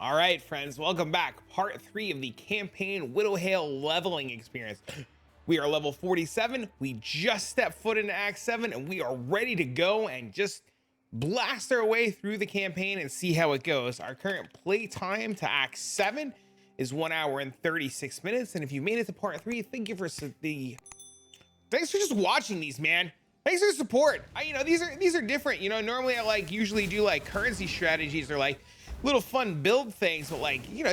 All right, friends, welcome back. Part 3 of the campaign Widowhail leveling experience. We are level 47. We just stepped foot into Act 7 and we are ready to go and just blast our way through the campaign and see how it goes. Our current play time to Act 7 is 1 hour and 36 minutes. And if you made it to Part 3, thank you for thanks for just watching these, man. Thanks for the support. These are different. Normally I usually do currency strategies or little fun build things, but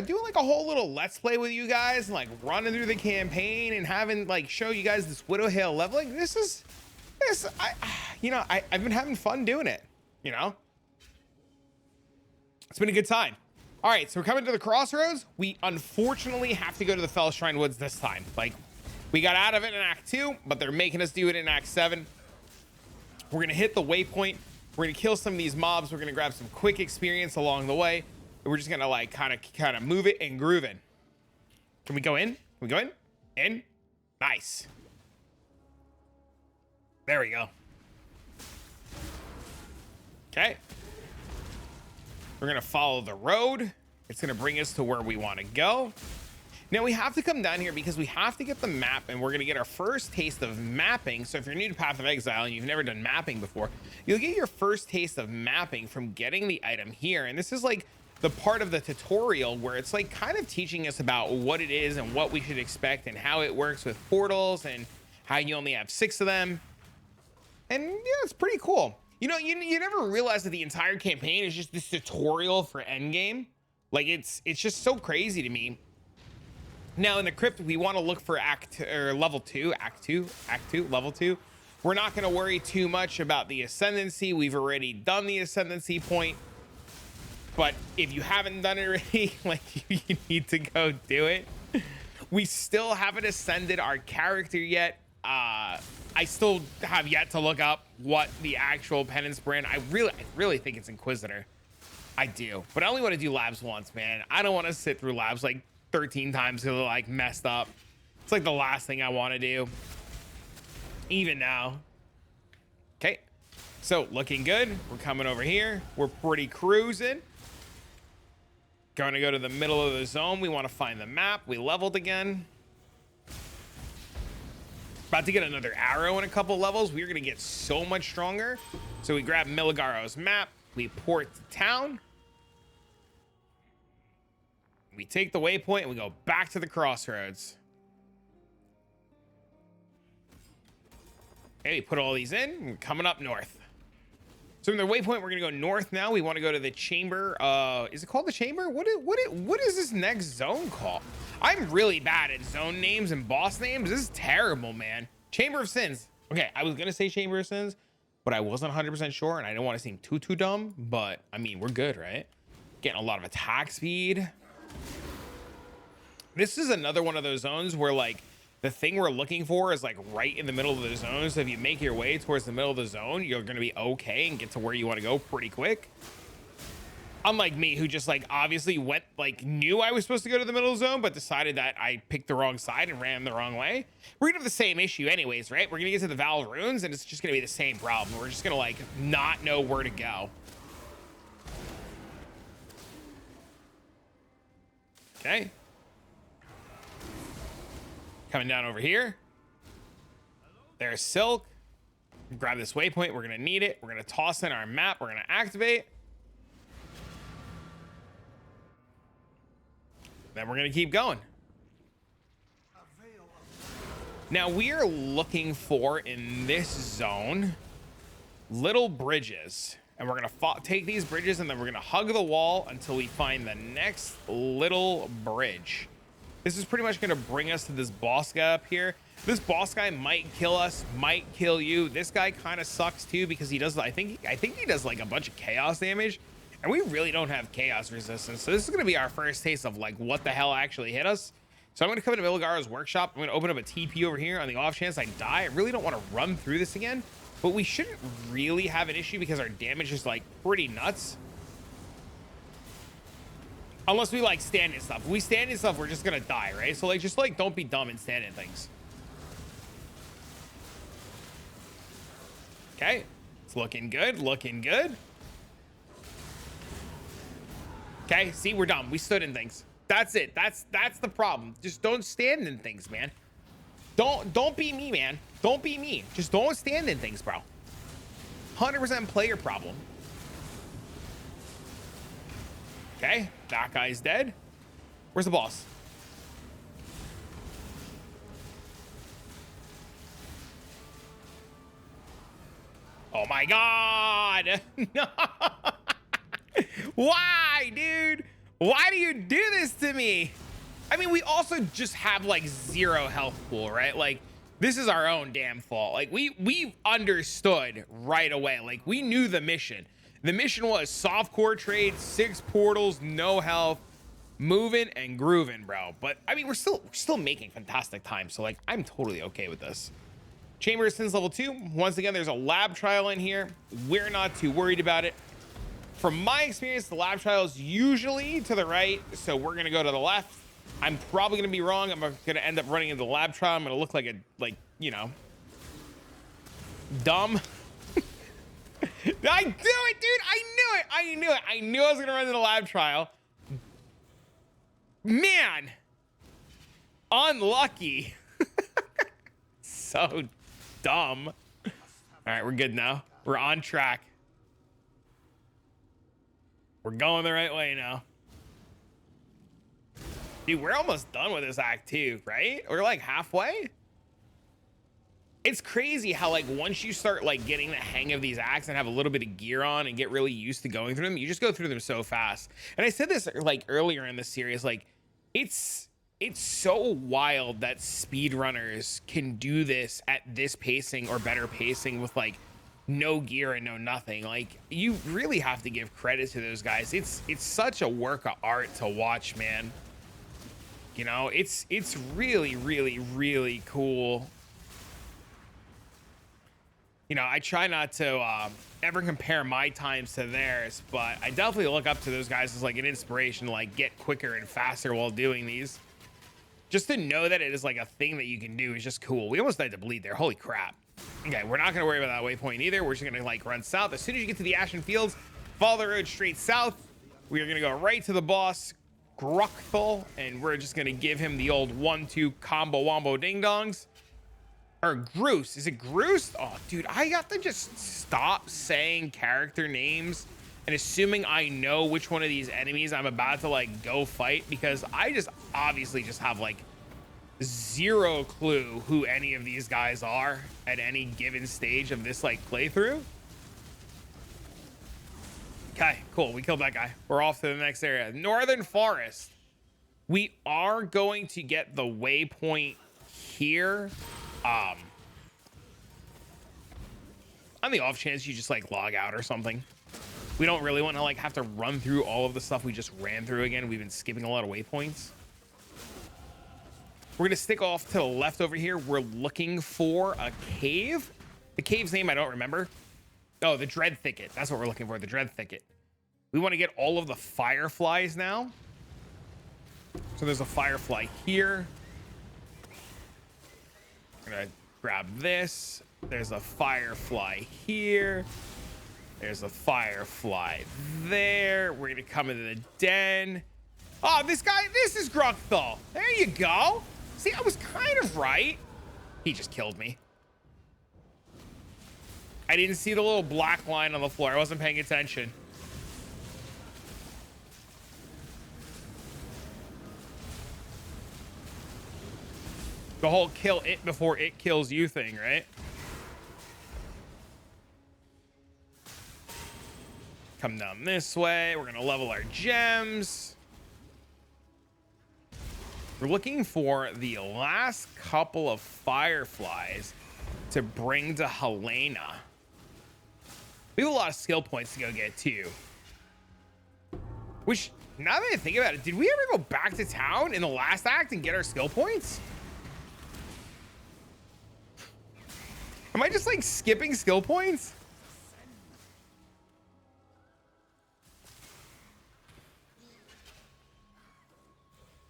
doing a whole little let's play with you guys and running through the campaign and having show you guys this Widowhail leveling. I've been having fun doing it. It's been a good time. All right, so we're coming to the crossroads. We unfortunately have to go to the Fell Shrine Woods this time. We got out of it in Act 2, but they're making us do it in Act 7. We're gonna hit the waypoint. We're gonna kill some of these mobs. We're gonna grab some quick experience along the way. And we're just gonna kind of move it and groove in. Can we go in? Can we go in? In? Nice. There we go. Okay. We're gonna follow the road. It's gonna bring us to where we want to go. Now we have to come down here because we have to get the map, and we're gonna get our first taste of mapping. So if you're new to Path of Exile and you've never done mapping before, you'll get your first taste of mapping from getting the item here. And this is the part of the tutorial where it's kind of teaching us about what it is and what we should expect and how it works with portals and how you only have 6 of them. And yeah, it's pretty cool. You never realize that the entire campaign is just this tutorial for endgame. It's just so crazy to me. Now in the crypt, we want to look for level 2, Act 2, level 2. We're not going to worry too much about the ascendancy. We've already done the ascendancy point. But if you haven't done it already, you need to go do it. We still haven't ascended our character yet. I still have yet to look up what the actual penance brand. I really think it's Inquisitor. I do, but I only want to do labs once, man. I don't want to sit through labs 13 times because they're messed up. It's the last thing I want to do, even now. Okay, so looking good. We're coming over here. We're pretty cruising. Going to go to the middle of the zone. We want to find the map. We leveled again. About to get another arrow in a couple levels. We're going to get so much stronger. So we grab Miligaro's map. We port to town. We take the waypoint and we go back to the crossroads. Okay, we put all these in. We're coming up north. So in the waypoint, we're gonna go north now. We want to go to the chamber. Is it called the chamber? What is this next zone called? I'm really bad at zone names and boss names. This is terrible, man. Chamber of Sins. Okay, I was gonna say Chamber of Sins, but I wasn't 100% sure, and I didn't want to seem too dumb. But I mean, we're good, right? Getting a lot of attack speed. This is another one of those zones where the thing we're looking for is right in the middle of the zone. So if you make your way towards the middle of the zone, you're going to be okay and get to where you want to go pretty quick. Unlike me, who just obviously went knew I was supposed to go to the middle of the zone, but decided that I picked the wrong side and ran the wrong way. We're gonna have the same issue anyways, right? We're gonna get to the Valve Runes and it's just gonna be the same problem. We're just gonna not know where to go. Okay. Coming down over here. There's Silk. Grab this waypoint. We're going to need it. We're going to toss in our map. We're going to activate. Then we're going to keep going. Now we are looking for, in this zone, little bridges. And we're going to take these bridges and then we're going to hug the wall until we find the next little bridge. This is pretty much going to bring us to this boss guy up here. This boss guy might kill us, might kill you. This guy kind of sucks too because he does, I think he does a bunch of chaos damage, and we really don't have chaos resistance. So this is going to be our first taste of what the hell actually hit us. So I'm going to come into Miligaro's workshop. I'm going to open up a TP over here on the off chance I die. I really don't want to run through this again, but we shouldn't really have an issue because our damage is pretty nuts. Unless we stand in stuff. If we stand in stuff, we're just gonna die, right? So just don't be dumb and stand in things. Okay, it's looking good, looking good. Okay, see, we're done. We stood in things. That's it. That's the problem. Just don't stand in things, man. Don't be me, man. Don't be me. Just don't stand in things, bro. 100% player problem. Okay, that guy's dead. Where's the boss? Oh my god. No. Why, dude? Why do you do this to me? I mean, we also just have like 0 health pool, right? Like, this is our own damn fault. Like, we understood right away. Like, we knew the mission. The mission was soft core trade, 6 portals, no health, moving and grooving, bro. But I mean, we're still making fantastic time. So like, I'm totally okay with this. Chamber of Sins level 2. Once again, there's a lab trial in here. We're not too worried about it. From my experience, the lab trial is usually to the right, so we're gonna go to the left. I'm probably gonna be wrong. I'm gonna end up running into the lab trial. I'm gonna look like you know, dumb. I do it, dude. I knew I was gonna run into the lab trial. Man, unlucky. So dumb. All right, we're good now. We're on track. We're going the right way now. Dude, we're almost done with this act 2, right? We're like halfway. It's crazy how like once you start like getting the hang of these acts and have a little bit of gear on and get really used to going through them, you just go through them so fast. And I said this like earlier in the series, like it's so wild that speedrunners can do this at this pacing or better pacing with like no gear and no nothing. Like, you really have to give credit to those guys. It's such a work of art to watch, man. You know, it's really, really, really cool. You know, I try not to ever compare my times to theirs, but I definitely look up to those guys as like an inspiration to like get quicker and faster while doing these. Just to know that it is like a thing that you can do is just cool. We almost died to bleed there. Holy crap. Okay, we're not gonna worry about that waypoint either. We're just gonna like run south. As soon as you get to the Ashen Fields, follow the road straight south. We are gonna go right to the boss, Gruckthul, and we're just gonna give him the old 1-2 combo wombo ding dongs. Or Groose. Is it Groose? Oh, dude, I have to just stop saying character names and assuming I know which one of these enemies I'm about to like go fight, because I just obviously just have like 0 clue who any of these guys are at any given stage of this like playthrough. Okay, cool. We killed that guy. We're off to the next area. Northern Forest. We are going to get the waypoint here. On the off chance you just like log out or something. We don't really want to like have to run through all of the stuff we just ran through again. We've been skipping a lot of waypoints. We're gonna stick off to the left over here. We're looking for a cave. The cave's name I don't remember. Oh, the Dread Thicket. That's what we're looking for, the Dread Thicket. We want to get all of the fireflies now. So there's a firefly here. I'm gonna grab this. There's a firefly here. There's a firefly there. We're gonna come into the den. Oh, this is Gruckthul. There you go. See, I was kind of right. He just killed me. I didn't see the little black line on the floor. I wasn't paying attention. The whole kill it before it kills you thing, right? Come down this way. We're gonna level our gems. We're looking for the last couple of fireflies to bring to Helena. We have a lot of skill points to go get too. Which, now that I think about it, did we ever go back to town in the last act and get our skill points? Am I just like skipping skill points?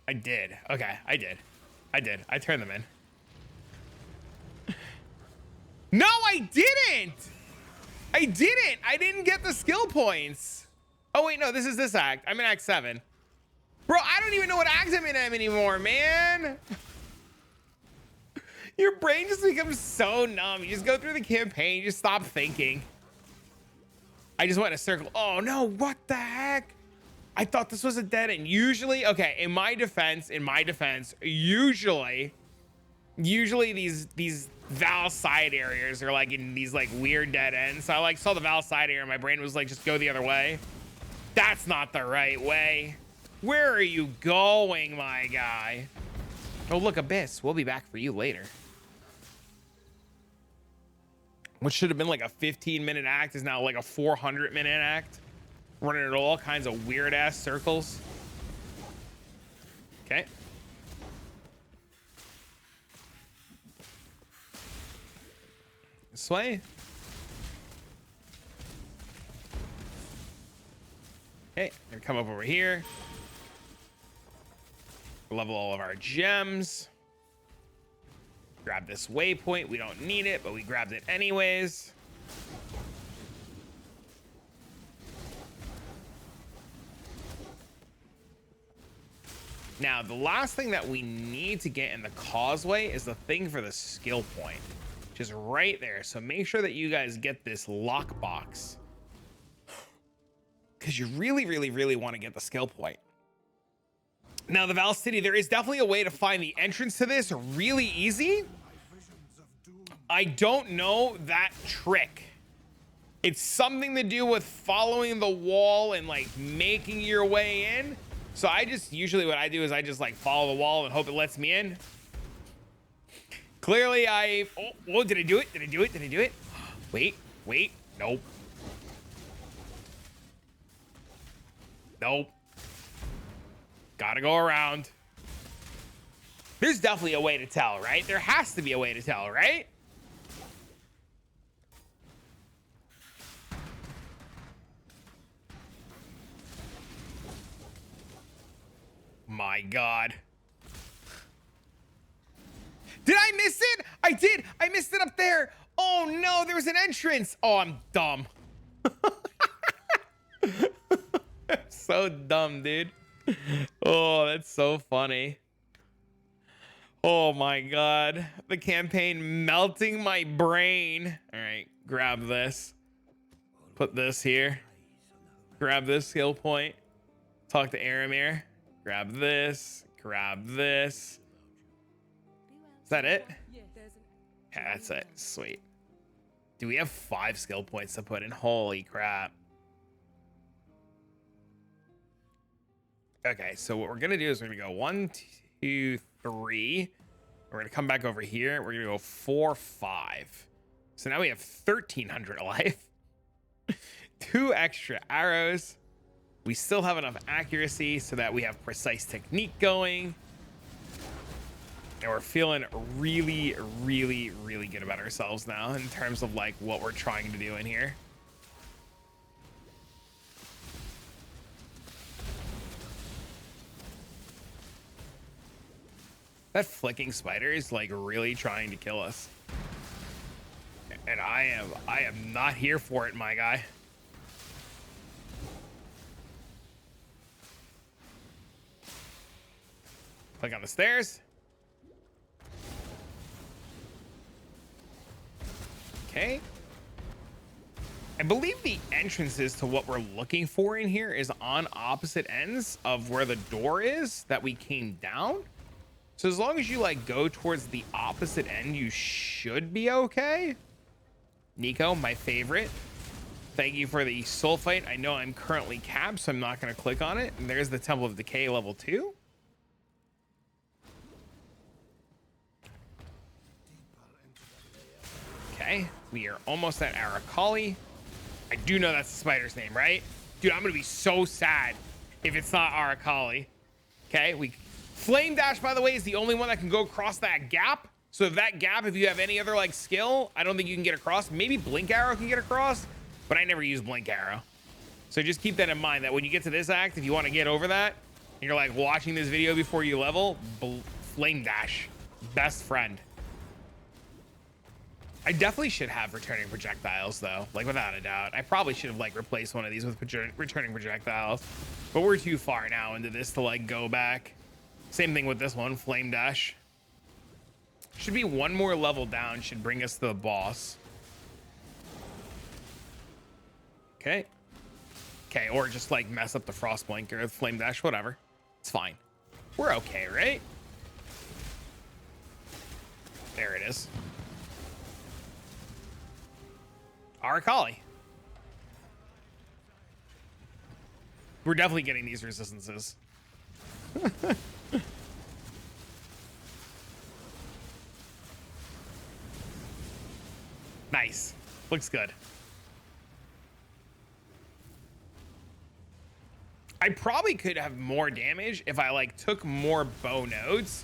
I did. Okay, I did. I turned them in. No, I didn't. I didn't get the skill points. Oh wait, no, this is this act. I'm in act 7. Bro, I don't even know what act I'm in anymore, man. Your brain just becomes so numb. You just go through the campaign, you just stop thinking. I just went in a circle. Oh no, what the heck? I thought this was a dead end. Usually, okay, in my defense, usually these Val side areas are like in these like weird dead ends. So I like saw the Val side area and my brain was like, just go the other way. That's not the right way. Where are you going, my guy? Oh, look, Abyss. We'll be back for you later. What should have been like a 15-minute act is now like a 400-minute act. Running in all kinds of weird-ass circles. Okay. This way. Okay, gonna come up over here. Level all of our gems. Grab this waypoint. We don't need it, but we grabbed it anyways. Now, the last thing that we need to get in the causeway is the thing for the skill point, which is right there. So make sure that you guys get this lockbox, because you really, really, really want to get the skill point. Now, the Val City, there is definitely a way to find the entrance to this really easy. I don't know that trick. It's something to do with following the wall and like making your way in. So I just, usually what I do is I just like follow the wall and hope it lets me in. Clearly oh, did I do it? Did I do it? Did I do it? Wait, nope. Nope. Gotta go around. There's definitely a way to tell, right? There has to be a way to tell, right? My God. Did I miss it? I did. I missed it up there. Oh no, there was an entrance. Oh, I'm dumb. So dumb, dude. Oh, that's so funny. Oh my God. The campaign melting my brain. All right, grab this. Put this here. Grab this skill point. Talk to Aramir. Grab this. Grab this. Is that it? Yeah, that's it. Sweet. Do we have 5 skill points to put in? Holy crap. Okay, so what we're gonna do is we're gonna go 1, 2, 3. We're gonna come back over here. We're gonna go 4, 5. So now we have 1,300 life. 2 extra arrows. We still have enough accuracy so that we have precise technique going. And we're feeling really, really, really good about ourselves now in terms of like what we're trying to do in here. That flicking spider is like really trying to kill us. And I am not here for it, my guy. Click on the stairs. Okay. I believe the entrances to what we're looking for in here is on opposite ends of where the door is that we came down. So as long as you like go towards the opposite end, you should be okay. Nico, my favorite. Thank you for the sulfite. I know I'm currently capped, so I'm not going to click on it. And there's the Temple of Decay level 2. Okay, we are almost at Arakali. I do know that's the spider's name, right? Dude, I'm gonna be so sad if it's not Arakali. Okay, Flame Dash, by the way, is the only one that can go across that gap. So if that gap, if you have any other like skill, I don't think you can get across. Maybe Blink Arrow can get across, but I never use Blink Arrow. So just keep that in mind, that when you get to this act, if you want to get over that, and you're like watching this video before you level, Flame Dash, best friend. I definitely should have returning projectiles though, like without a doubt. I probably should have like replaced one of these with returning projectiles, but we're too far now into this to like go back. Same thing with this one, flame dash. Should be one more level down, should bring us to the boss. Okay. Okay, or just like mess up the frost blanket or flame dash, whatever. It's fine. We're okay, right? There it is. Arakali. We're definitely getting these resistances. Nice. Looks good. I probably could have more damage if I like took more bow nodes,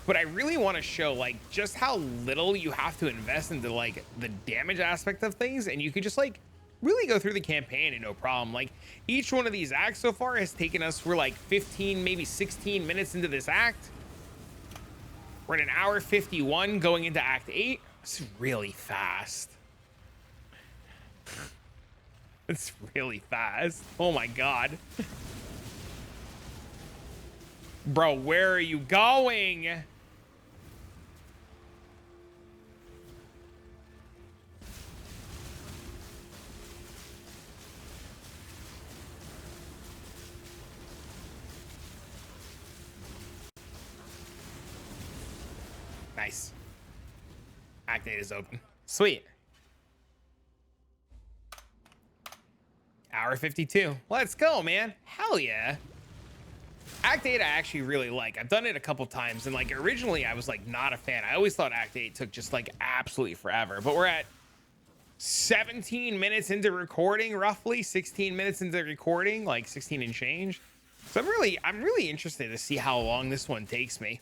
but I really want to show like just how little you have to invest into like the damage aspect of things, and you could just like really go through the campaign and no problem. Like each one of these acts so far has taken us, we're like 15, maybe 16 minutes into this act. We're at an hour 51 going into act 8. This is really fast. It's really fast. Oh my God. Bro, where are you going? Nice. Act 8 is open. Sweet. Hour 52. Let's go, man. Hell yeah. Act 8 I actually really like. I've done it a couple times, and like originally I was like not a fan. I always thought Act 8 took just like absolutely forever, but we're at 17 minutes into recording, roughly 16 minutes into recording, like 16 and change. So I'm really interested to see how long this one takes me.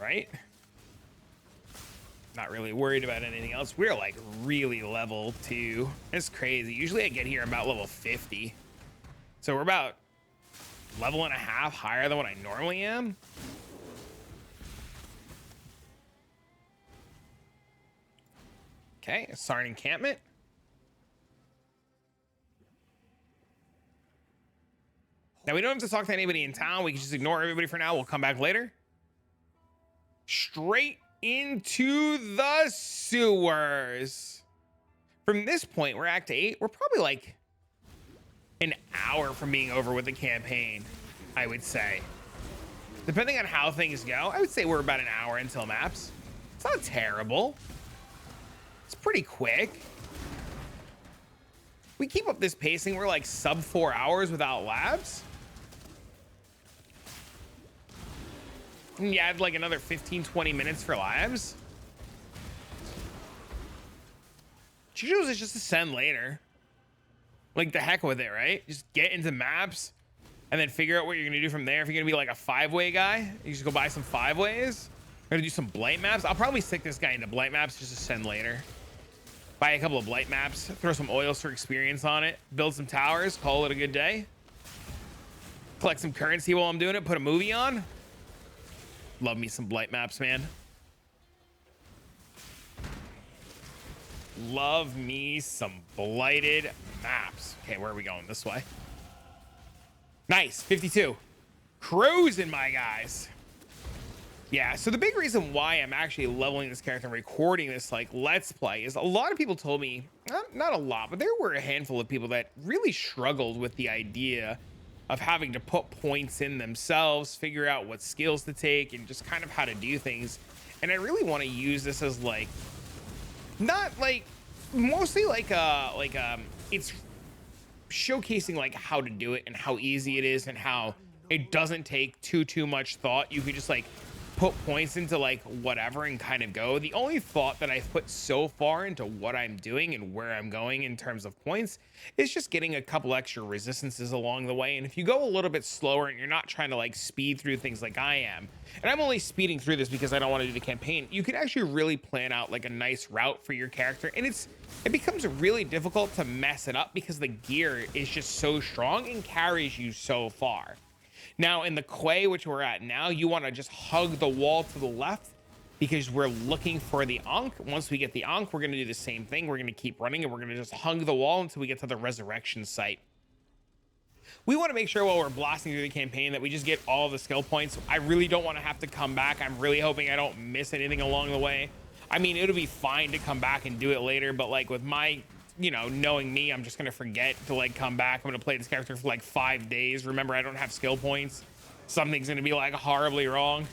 Right? Not really worried about anything else. We're like really level 2. It's crazy. Usually I get here about level 50. So we're about level and a half higher than what I normally am. Okay, a Sarn encampment. Now we don't have to talk to anybody in town. We can just ignore everybody for now. We'll come back later. Straight into the sewers. From this point, we're Act 8. We're probably like an hour from being over with the campaign, I would say. Depending on how things go, I would say we're about an hour until maps. It's not terrible. It's pretty quick. We keep up this pacing. We're like sub 4 hours without labs. And you add like another 15, 20 minutes for labs. Chichos is just a send later. Like the heck with it, right? Just get into maps and then figure out what you're gonna do from there. If you're gonna be like a 5-way guy, you just go buy some 5-ways. Gonna do some blight maps. I'll probably stick this guy into blight maps just to send later. Buy a couple of blight maps, throw some oils for experience on it, build some towers, call it a good day. Collect some currency while I'm doing it, put a movie on. Love me some blight maps, man. Love me some blighted maps. Okay, where are we going? This way. Nice, 52. Cruising, my guys. Yeah, so the big reason why I'm actually leveling this character and recording this like let's play is a lot of people told me, not a lot, but there were a handful of people that really struggled with the idea of having to put points in themselves, figure out what skills to take, and just kind of how to do things. And I really want to use this as like, not like, mostly like it's showcasing like how to do it and how easy it is and how it doesn't take too much thought. You could just like put points into like whatever and kind of go. The only thought that I've put so far into what I'm doing and where I'm going in terms of points is just getting a couple extra resistances along the way. And if you go a little bit slower and you're not trying to like speed through things like I am, and I'm only speeding through this because I don't want to do the campaign, you can actually really plan out like a nice route for your character. And it becomes really difficult to mess it up because the gear is just so strong and carries you so far. Now in the quay, which we're at now, you want to just hug the wall to the left because we're looking for the Ankh. Once we get the Ankh, we're going to do the same thing. We're going to keep running and we're going to just hug the wall until we get to the resurrection site. We want to make sure while we're blasting through the campaign that we just get all the skill points. I really don't want to have to come back. I'm really hoping I don't miss anything along the way. I mean, it'll be fine to come back and do it later, but like with my, you know, knowing me, I'm just gonna forget to like come back. I'm gonna play this character for like 5 days. Remember, I don't have skill points. Something's gonna be like horribly wrong.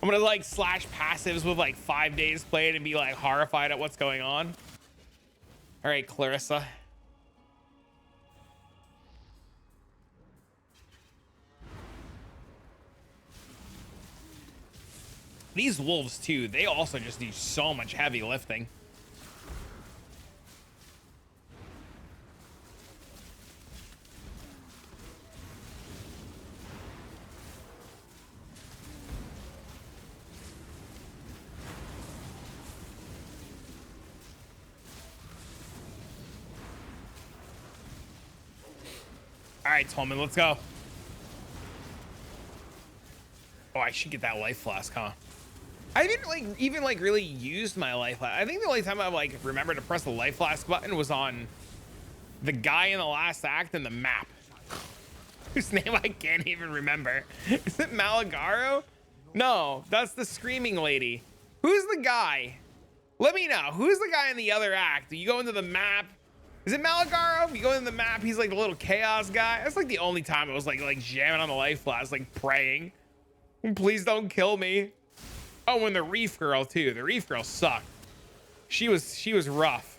I'm gonna like slash passives with like 5 days played and be like horrified at what's going on. All right, Clarissa. These wolves too, they also just do so much heavy lifting. All right, Tolman, let's go. Oh, I should get that life flask, huh? I haven't even really used my life flask. I think the only time I like remember to press the life flask button was on the guy in the last act in the map, whose name I can't even remember. Is it Malagaro? No, that's the screaming lady. Who's the guy? Let me know. Who's the guy in the other act? You go into the map. Is it Malagaro? You go in the map. He's like the little chaos guy. That's like the only time it was like jamming on the life flask, like praying. Please don't kill me. Oh, and the Reef Girl too. The Reef Girl sucked. She was rough.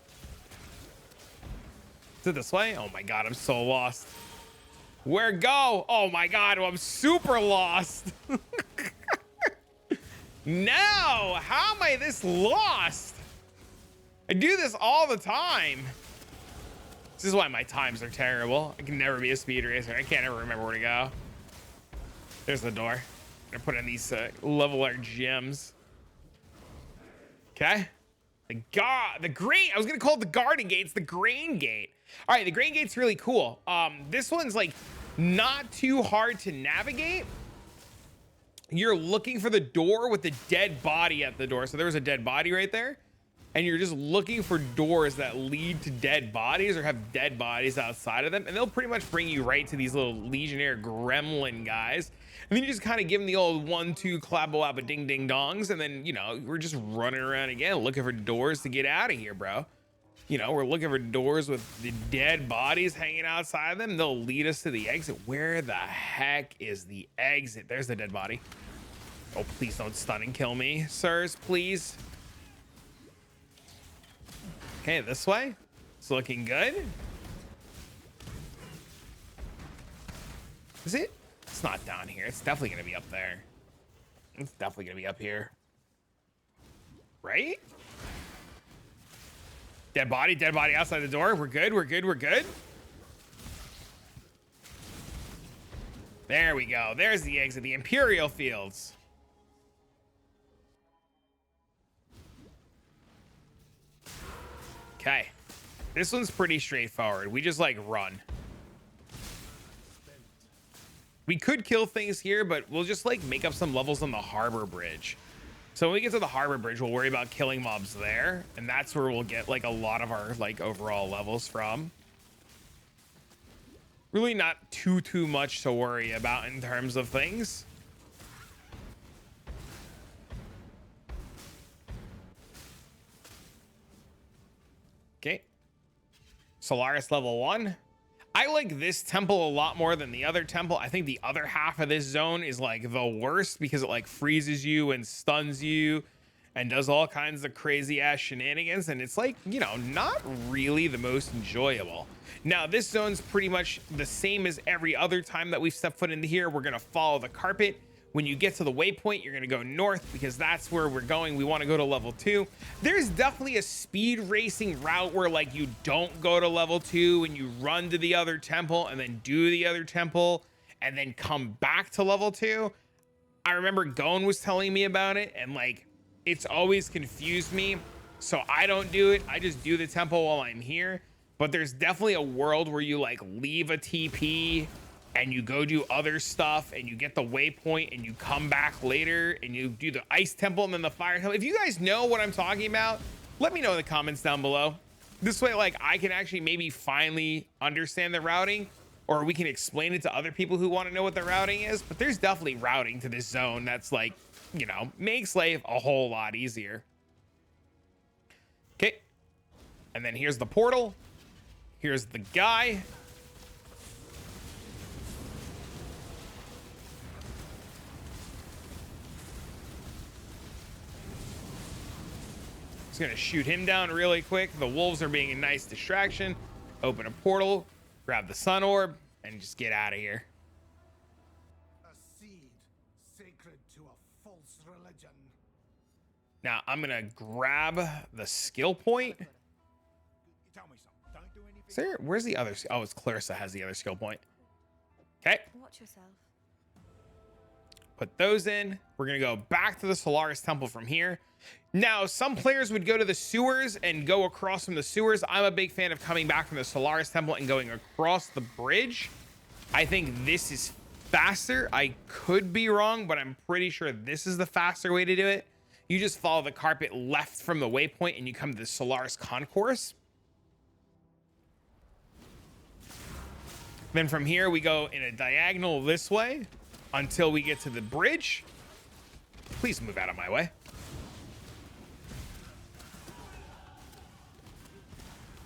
Is it this way? Oh my God, I'm so lost. Where go? Oh my God, I'm super lost. No, how am I this lost? I do this all the time. This is why my times are terrible. I can never be a speed racer. I can't ever remember where to go. There's the door. I'm gonna put in these level our gems. Okay. The grain. I was gonna call it the garden gate. It's the grain gate. All right, the grain gate's really cool. This one's like not too hard to navigate. You're looking for the door with the dead body at the door. So there was a dead body right there. And you're just looking for doors that lead to dead bodies or have dead bodies outside of them. And they'll pretty much bring you right to these little Legionnaire gremlin guys. And then you just kind of give them the old 1-2 clabba wabba ding ding dongs. And then, you know, we're just running around again, looking for doors to get out of here, bro. You know, we're looking for doors with the dead bodies hanging outside them. They'll lead us to the exit. Where the heck is the exit? There's the dead body. Oh, please don't stun and kill me, sirs, please. Okay, this way. It's looking good. Is it? It's not down here. It's definitely gonna be up there. It's definitely gonna be up here. Right? Dead body outside the door. We're good, we're good, we're good. There we go. There's the exit, the Imperial Fields. Okay, this one's pretty straightforward. We just like run. We could kill things here, but we'll just like make up some levels on the harbor bridge. So when we get to the harbor bridge, we'll worry about killing mobs there. And that's where we'll get like a lot of our like overall levels from. Really not too much to worry about in terms of things. Okay. Solaris level 1. I like this temple a lot more than the other temple. I think the other half of this zone is like the worst because it like freezes you and stuns you and does all kinds of crazy ass shenanigans. And it's like, you know, not really the most enjoyable. Now, this zone's pretty much the same as every other time that we've stepped foot into here. We're going to follow the carpet. When you get to the waypoint, you're going to go north because that's where we're going. We want to go to level 2. There's definitely a speed racing route where like you don't go to level 2 and you run to the other temple and then do the other temple and then come back to level 2. I remember Gon was telling me about it, and like it's always confused me. So I don't do it. I just do the temple while I'm here. But there's definitely a world where you like leave a TP and you go do other stuff and you get the waypoint and you come back later and you do the ice temple and then the fire temple. If you guys know what I'm talking about, let me know in the comments down below. This way, like I can actually maybe finally understand the routing, or we can explain it to other people who want to know what the routing is. But there's definitely routing to this zone that's like, you know, makes life a whole lot easier. Okay. And then here's the portal. Here's the guy. Just gonna shoot him down really quick. The wolves are being a nice distraction. Open a portal, grab the sun orb, and just get out of here. A seed sacred to a false religion. Now I'm gonna grab the skill point. Tell me something. Don't do anything. Is there, where's the other? Oh, it's Clarissa has the other skill point. Okay. Watch yourself. Put those in. We're gonna go back to the Solaris Temple from here. Now, some players would go to the sewers and go across from the sewers. I'm a big fan of coming back from the Solaris Temple and going across the bridge. I think this is faster. I could be wrong, but I'm pretty sure this is the faster way to do it. You just follow the carpet left from the waypoint and you come to the Solaris Concourse. Then from here, we go in a diagonal this way until we get to the bridge. Please move out of my way.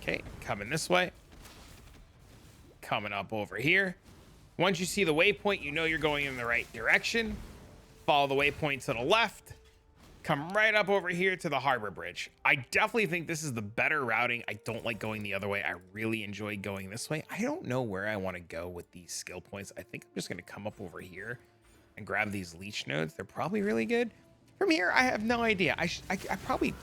Okay, coming this way. Coming up over here. Once you see the waypoint, you know you're going in the right direction. Follow the waypoint to the left. Come right up over here to the harbor bridge. I definitely think this is the better routing. I don't like going the other way. I really enjoy going this way. I don't know where I want to go with these skill points. I think I'm just going to come up over here and grab these leech nodes. They're probably really good. From here, I have no idea. I probably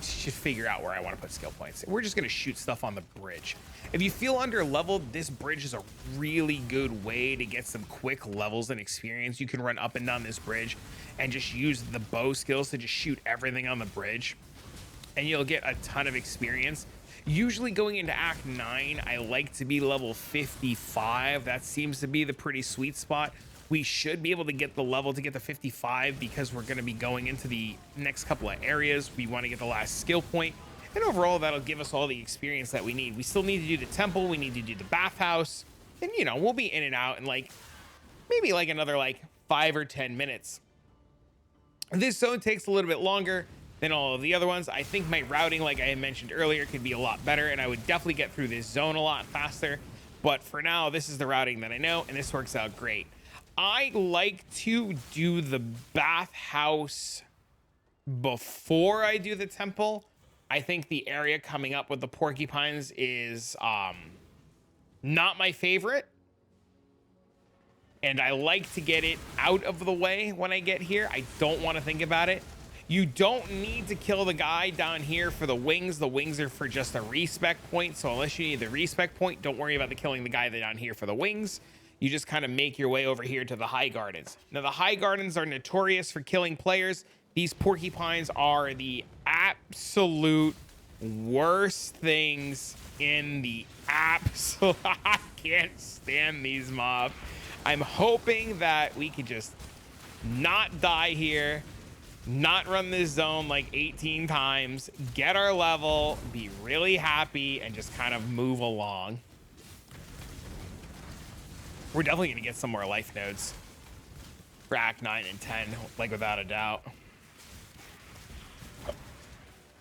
should figure out where I want to put skill points. We're just going to shoot stuff on the bridge. If you feel under leveled, this bridge is a really good way to get some quick levels and experience. You can run up and down this bridge and just use the bow skills to just shoot everything on the bridge, and you'll get a ton of experience. Usually going into Act 9, I like to be level 55. That seems to be the pretty sweet spot. We should be able to get the level to get to 55 because we're going to be going into the next couple of areas. We want to get the last skill point, and overall that'll give us all the experience that we need. We still need to do the temple. We need to do the bathhouse, and you know, we'll be in and out in like maybe like another like 5 or 10 minutes. This zone takes a little bit longer than all of the other ones. I think my routing, like I mentioned earlier, could be a lot better, and I would definitely get through this zone a lot faster. But for now, this is the routing that I know, and this works out great. I like to do the bathhouse before I do the temple. I think the area coming up with the porcupines is not my favorite. And I like to get it out of the way when I get here. I don't want to think about it. You don't need to kill the guy down here for the wings. The wings are for just a respec point. So unless you need the respec point, don't worry about the killing the guy down here for the wings. You just kind of make your way over here to the high gardens. Now, the high gardens are notorious for killing players. These porcupines are the absolute worst things in the absolute. I can't stand these mobs. I'm hoping that we could just not die here, not run this zone like 18 times, get our level, be really happy, and just kind of move along. We're definitely going to get some more life nodes for Act 9 and 10, like without a doubt.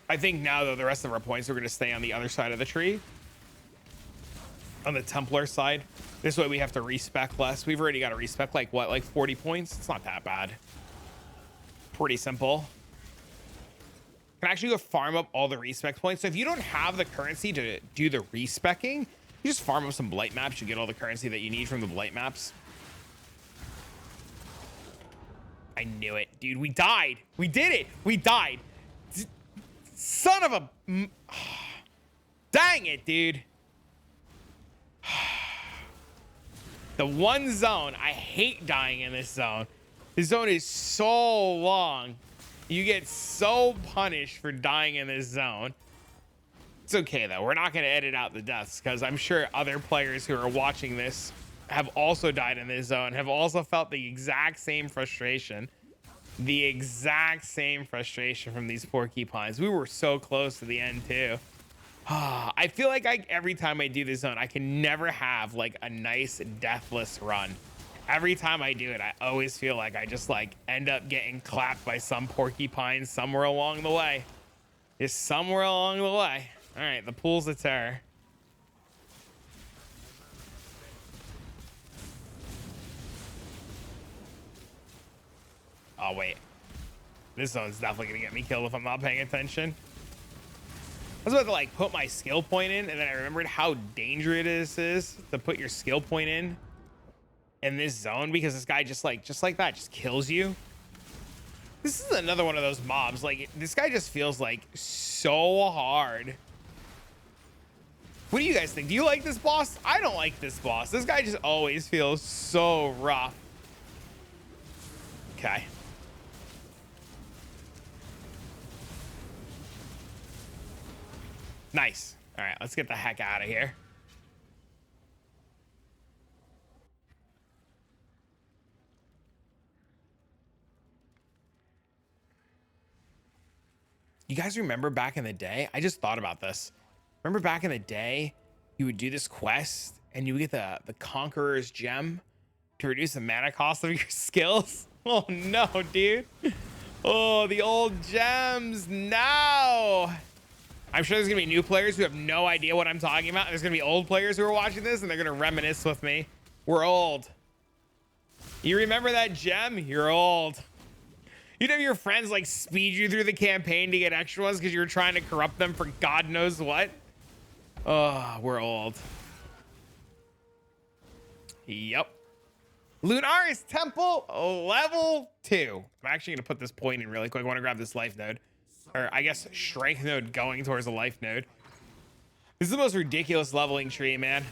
I think now, though, the rest of our points are going to stay on the other side of the tree. On the Templar side. This way we have to respec less. We've already got to respec like, what, like 40 points? It's not that bad. Pretty simple. Can actually go farm up all the respec points. So if you don't have the currency to do the respecking, you just farm up some blight maps. You get all the currency that you need from the blight maps. I knew it, dude. We died. We did it. We died. Son of a... Dang it, dude. The one zone. I hate dying in this zone. This zone is so long. You get so punished for dying in this zone. It's okay, though. We're not going to edit out the deaths because I'm sure other players who are watching this have also died in this zone, have also felt the exact same frustration. The exact same frustration from these porcupines. We were so close to the end, too. I feel like every time I do this zone, I can never have like a nice deathless run. Every time I do it, I always feel like I just like end up getting clapped by some porcupine somewhere along the way. Just somewhere along the way. All right, the pools of terror. Oh, wait. This zone's definitely gonna get me killed if I'm not paying attention. I was about to like put my skill point in, and then I remembered how dangerous it is to put your skill point in this zone, because this guy just like that just kills you. This is another one of those mobs. Like, this guy just feels like so hard. What do you guys think? Do you like this boss? I don't like this boss. This guy just always feels so rough. Okay. Nice. All right, let's get the heck out of here. You guys remember back in the day? I just thought about this. Remember back in the day, you would do this quest and you would get the Conqueror's Gem to reduce the mana cost of your skills? Oh no, dude. Oh, the old gems. No. I'm sure there's gonna be new players who have no idea what I'm talking about. There's gonna be old players who are watching this and they're gonna reminisce with me. We're old. You remember that gem? You're old. You'd have your friends like speed you through the campaign to get extra ones because you were trying to corrupt them for God knows what. Oh, we're old. Yep. Lunaris Temple, level 2. I'm actually gonna put this point in really quick. I want to grab this life node. Or I guess strength node going towards a life node. This is the most ridiculous leveling tree, man.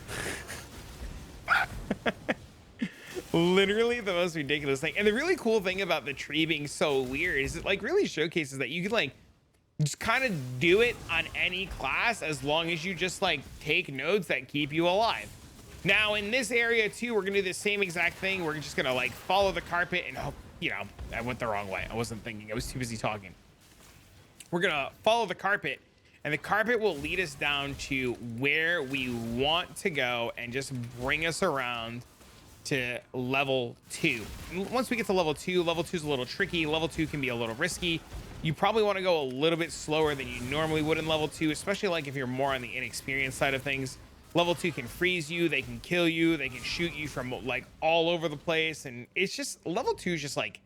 Literally the most ridiculous thing. And the really cool thing about the tree being so weird is it like really showcases that you can like just kind of do it on any class as long as you just like take nodes that keep you alive. Now in this area too, we're gonna do the same exact thing. We're just gonna like follow the carpet and hope, you know, I went the wrong way. I wasn't thinking, I was too busy talking. We're gonna follow the carpet and the carpet will lead us down to where we want to go and just bring us around to level 2. Once we get to level 2 is a little tricky. Level 2 can be a little risky. You probably want to go a little bit slower than you normally would in level 2, especially like if you're more on the inexperienced side of things. Level 2 can freeze you, they can kill you, they can shoot you from like all over the place, and it's just level 2 is just like,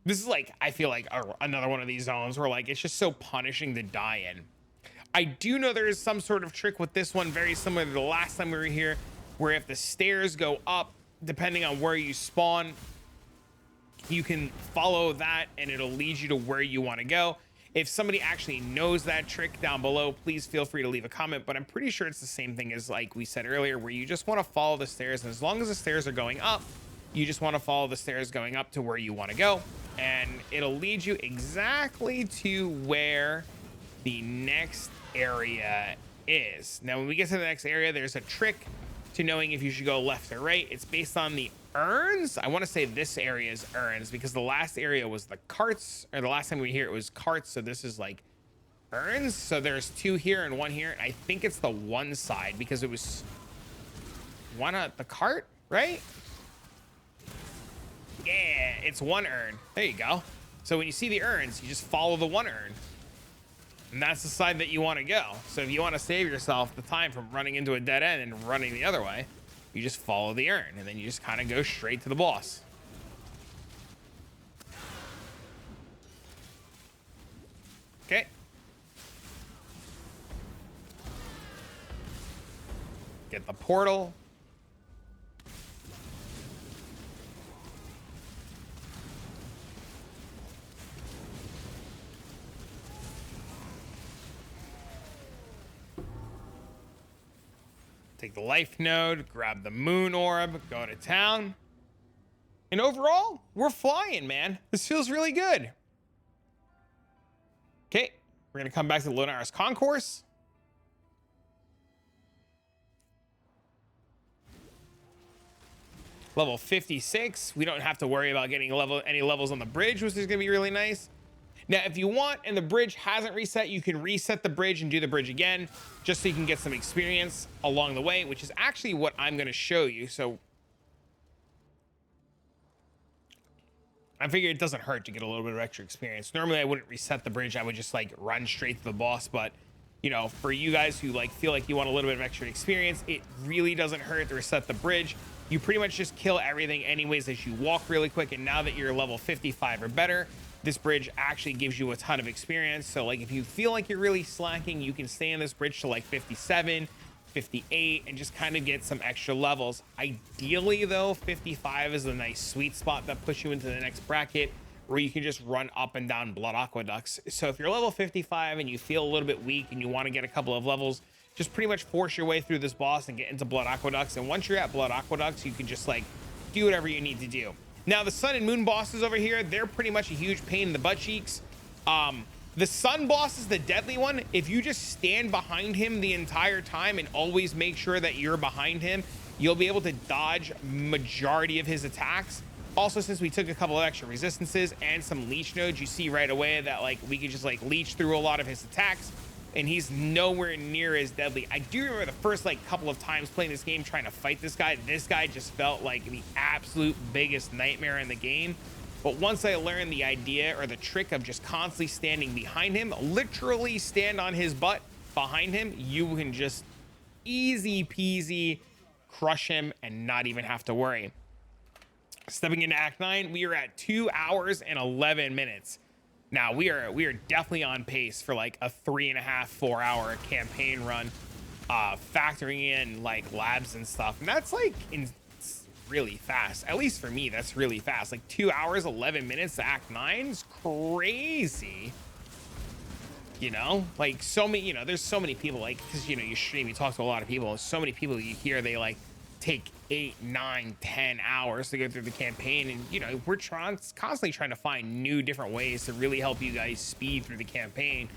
this is like, I feel like another one of these zones where like it's just so punishing to die in. I do know there is some sort of trick with this one, very similar to the last time we were here, where if the stairs go up, depending on where you spawn, you can follow that and it'll lead you to where you want to go. If somebody actually knows that trick down below, please feel free to leave a comment, but I'm pretty sure it's the same thing as like we said earlier, where you just want to follow the stairs, and as long as the stairs are going up, you just want to follow the stairs going up to where you want to go, and it'll lead you exactly to where the next area is. Now when we get to the next area, there's a trick to knowing if you should go left or right. It's based on the urns. I want to say this area is urns because the last area was the carts, or the last time we were here it was carts, so this is like urns. So there's 2 here and 1 here, and I think it's the one side because it was one at the cart, right? Yeah, it's 1 urn. There you go. So when you see the urns, you just follow the 1 urn, and that's the side that you want to go. So if you want to save yourself the time from running into a dead end and running the other way, you just follow the urn, and then you just kind of go straight to the boss. Okay. Get the portal. take the life node, grab the moon orb, go to town. And overall, we're flying, man. This feels really good. Okay, we're gonna come back to the Lunaris Concourse. Level 56. We don't have to worry about getting any levels on the bridge, which is gonna be really nice. Now, if you want and the bridge hasn't reset, you can reset the bridge and do the bridge again, just so you can get some experience along the way, which is actually what I'm gonna show you. So I figure it doesn't hurt to get a little bit of extra experience. Normally I wouldn't reset the bridge. I would just like run straight to the boss. But you know, for you guys who like feel like you want a little bit of extra experience, it really doesn't hurt to reset the bridge. You pretty much just kill everything anyways as you walk really quick. And now that you're level 55 or better, this bridge actually gives you a ton of experience. So like if you feel like you're really slacking, you can stay on this bridge to like 57, 58 and just kind of get some extra levels. Ideally though, 55 is a nice sweet spot that puts you into the next bracket where you can just run up and down blood aqueducts. So if you're level 55 and you feel a little bit weak and you want to get a couple of levels, just pretty much force your way through this boss and get into blood aqueducts. And once you're at blood aqueducts, you can just like do whatever you need to do. Now the sun and moon bosses over here, they're pretty much a huge pain in the butt cheeks. The sun boss is the deadly one. If you just stand behind him the entire time and always make sure that you're behind him, you'll be able to dodge majority of his attacks. Also, since we took a couple of extra resistances and some leech nodes, you see right away that like we could just like leech through a lot of his attacks and he's nowhere near as deadly. I do remember the first like couple of times playing this game trying to fight this guy just felt like the absolute biggest nightmare in the game. But once I learned the idea or the trick of just constantly standing behind him, literally stand on his butt behind him, you can just easy peasy crush him and not even have to worry. Stepping into Act 9, we are at 2 hours and 11 minutes. Now we are definitely on pace for like a 3.5, 4 hour campaign run, factoring in like labs and stuff. And that's like really fast. At least for me, that's really fast. Like 2 hours, 11 minutes to Act 9 is crazy. You know, like so many, you know, there's so many people like, cause you know, you stream, you talk to a lot of people, so many people you hear, they like take 8, 9, 10 hours to go through the campaign. And you know, we're constantly trying to find new different ways to really help you guys speed through the campaign.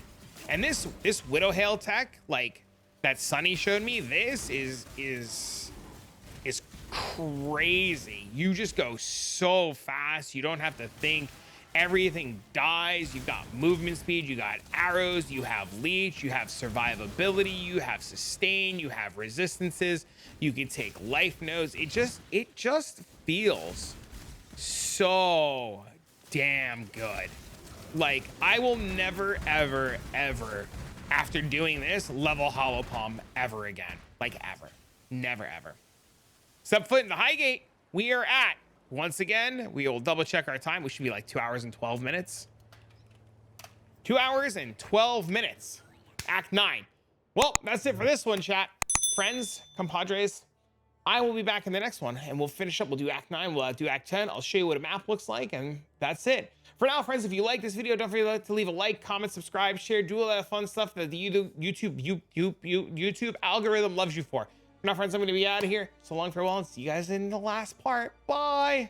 And this Widowhail tech, like that Sunny showed me, this is crazy. You just go so fast, you don't have to think. Everything dies. You've got movement speed, you got arrows, you have leech, you have survivability, you have sustain, you have resistances, you can take life nodes. It just feels so damn good. Like I will never ever after doing this level Hallowed Palm ever again. Like ever. Never ever. Step foot in the high gate. We are at, once again, we will double check our time. We should be like 2 hours and 12 minutes. 2 hours and 12 minutes. Act 9. Well, that's it for this one, chat. Friends, compadres, I will be back in the next one and we'll finish up. We'll do Act 9. We'll do Act 10. I'll show you what a map looks like and that's it. For now, friends, if you like this video, don't forget to leave a like, comment, subscribe, share, do all that fun stuff that the YouTube algorithm loves you for. Now, friends, I'm going to be out of here. So long, farewell, and see you guys in the last part. Bye.